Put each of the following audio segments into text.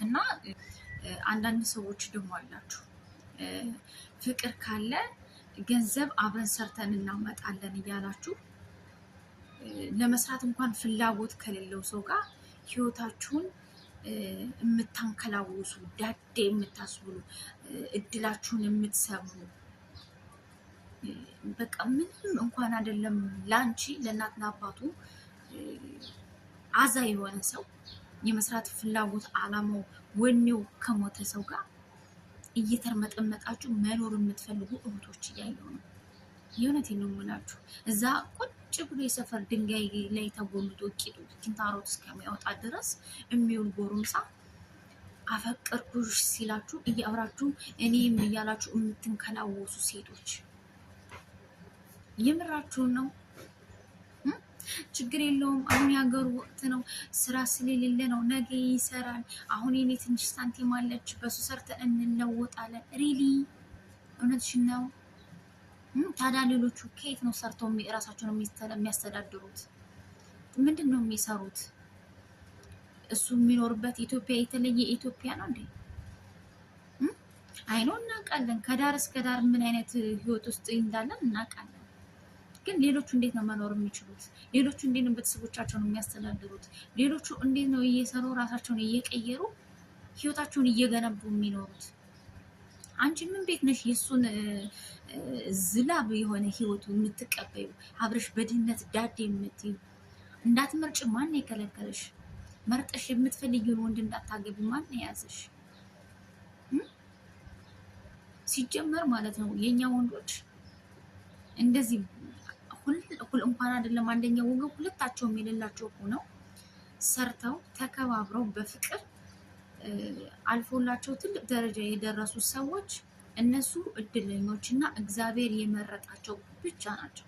እና አንዳንድ ሰዎች ደግሞ አላችሁ ፍቅር ካለ ገንዘብ አብረን ሰርተን እናመጣለን እያላችሁ ለመስራት እንኳን ፍላጎት ከሌለው ሰው ጋር ህይወታችሁን የምታንከላውሱ ዳዴ የምታስብሉ እድላችሁን የምትሰብሩ በቃ ምንም እንኳን አይደለም ላንቺ ለእናትና አባቱ አዛ የሆነ ሰው የመስራት ፍላጎት አላማው ወኔው ከሞተ ሰው ጋር እየተርመጠመጣችሁ መኖር የምትፈልጉ እህቶች እያየሁ ነው። የእውነቴን ነው የምላችሁ። እዛ ቁጭ ብሎ የሰፈር ድንጋይ ላይ ተጎልቶ ቂጡ ኪንታሮት እስከሚያወጣ ድረስ የሚውል ጎረምሳ አፈቀርኩሽ ሲላችሁ እያወራችሁ እኔም እያላችሁ የምትንከላወሱ ሴቶች የምራችሁን ነው። ችግር የለውም አሁን ያገሩ ወቅት ነው፣ ስራ ስለሌለ ነው፣ ነገ ይሰራል። አሁን የኔ ትንሽ ሳንቲም አለች፣ በሱ ሰርተን እንለወጣለን። ሪሊ እውነትሽን ነው። ታዲያ ሌሎቹ ከየት ነው ሰርተው ራሳቸውን የሚያስተዳድሩት? ምንድን ነው የሚሰሩት? እሱ የሚኖርበት ኢትዮጵያ የተለየ ኢትዮጵያ ነው እንዴ? አይኖ እናውቃለን። ከዳር እስከ ዳር ምን አይነት ህይወት ውስጥ እንዳለን እናውቃለን። ግን ሌሎቹ እንዴት ነው መኖር የሚችሉት? ሌሎቹ እንዴት ነው ቤተሰቦቻቸውን የሚያስተዳድሩት? ሌሎቹ እንዴት ነው እየሰሩ ራሳቸውን እየቀየሩ ህይወታቸውን እየገነቡ የሚኖሩት? አንቺ ምን ቤት ነሽ የእሱን ዝላብ የሆነ ህይወቱ የምትቀበዩ? አብረሽ በድህነት ዳዴ የምትዩ እንዳትመርጭ ማን የከለከለሽ? መርጠሽ የምትፈልጊውን ወንድ እንዳታገቢ ማን የያዘሽ? ሲጀመር ማለት ነው የኛ ወንዶች እንደዚህ ሁል እንኳን አይደለም አንደኛው ወገን ሁለታቸው የሌላቸው ሆነው ሰርተው ተከባብረው በፍቅር አልፎላቸው ትልቅ ደረጃ የደረሱ ሰዎች እነሱ እድለኞችና እግዚአብሔር የመረጣቸው ብቻ ናቸው።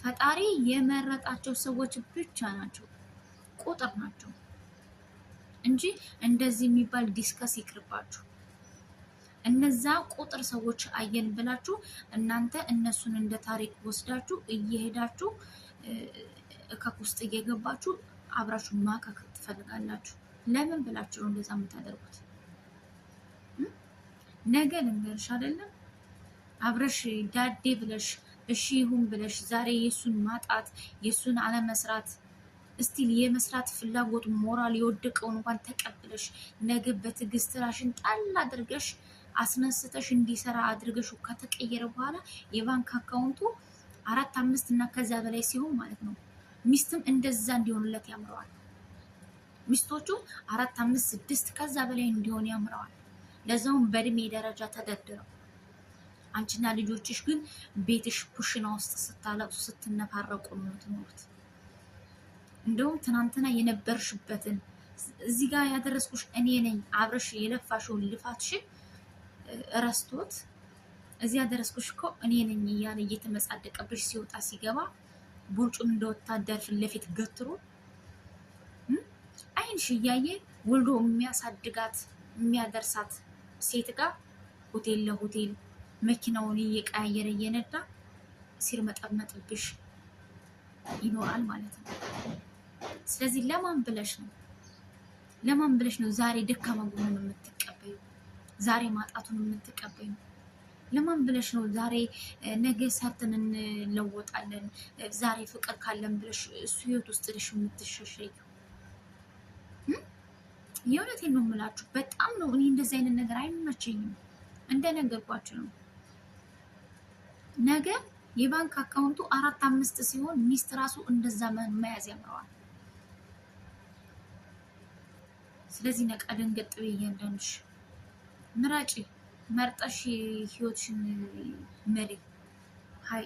ፈጣሪ የመረጣቸው ሰዎች ብቻ ናቸው፣ ቁጥር ናቸው እንጂ እንደዚህ የሚባል ዲስከስ ይቅርባችሁ። እነዛ ቁጥር ሰዎች አየን ብላችሁ እናንተ እነሱን እንደ ታሪክ ወስዳችሁ እየሄዳችሁ እከክ ውስጥ እየገባችሁ አብራችሁ ማከክ ትፈልጋላችሁ። ለምን ብላችሁ ነው እንደዛ የምታደርጉት? ነገ ልንገርሽ አይደለም አብረሽ ዳዴ ብለሽ እሺ ይሁን ብለሽ ዛሬ የሱን ማጣት የሱን አለመስራት እስቲል የመስራት ፍላጎት ሞራል የወደቀውን እንኳን ተቀብለሽ ነገ በትዕግስት ራሽን ጣል አድርገሽ አስነስተሽ እንዲሰራ አድርገሽ ከተቀየረ በኋላ የባንክ አካውንቱ 4፣ 5 እና ከዛ በላይ ሲሆን ማለት ነው ሚስትም እንደዛ እንዲሆንለት ያምረዋል። ሚስቶቹ 4፣ 5፣ 6 ከዛ በላይ እንዲሆን ያምረዋል። ለዛውም በእድሜ ደረጃ ተደርድረው። አንቺና ልጆችሽ ግን ቤትሽ ኩሽና ውስጥ ስታለቅሱ ስትነፋረቁ ነው የምትኖሩት። እንደውም ትናንትና የነበርሽበትን እዚህ ጋር ያደረስኩሽ እኔ ነኝ አብረሽ የለፋሽውን ልፋትሽን ረስቶት እዚህ ያደረስኩሽ እኮ እኔ ነኝ እያለ እየተመጻደቀብሽ ሲወጣ ሲገባ ቦርጩን እንደ ወታደር ፊት ለፊት ገትሮ አይንሽ እያየ ወልዶ የሚያሳድጋት የሚያደርሳት ሴት ጋር ሆቴል ለሆቴል መኪናውን እየቀያየረ እየነዳ ሲርመጠመጥብሽ ይኖራል ማለት ነው። ስለዚህ ለማን ብለሽ ነው ዛሬ ደካማ ጎኑን የምትቀበዩ? ዛሬ ማጣቱን የምትቀበዩ? ለማን ብለሽ ነው ዛሬ ነገ ሰርተን እንለወጣለን ዛሬ ፍቅር ካለን ብለሽ እሱ ህይወት ውስጥ ልሽ የምትሸሸዩ? የእውነቴን ነው የምላችሁ። በጣም ነው እኔ እንደዚህ አይነት ነገር አይመቸኝም። እንደነገርኳችሁ ነው። ነገ የባንክ አካውንቱ 4፣ 5 ሲሆን ሚስት ራሱ እንደዛ መያዝ ያምረዋል። ስለዚህ ነቃ ደንገጥ በእያንዳንድሽ ምራጪ መርጠሽ ህይወትሽን መሪ። ሀይ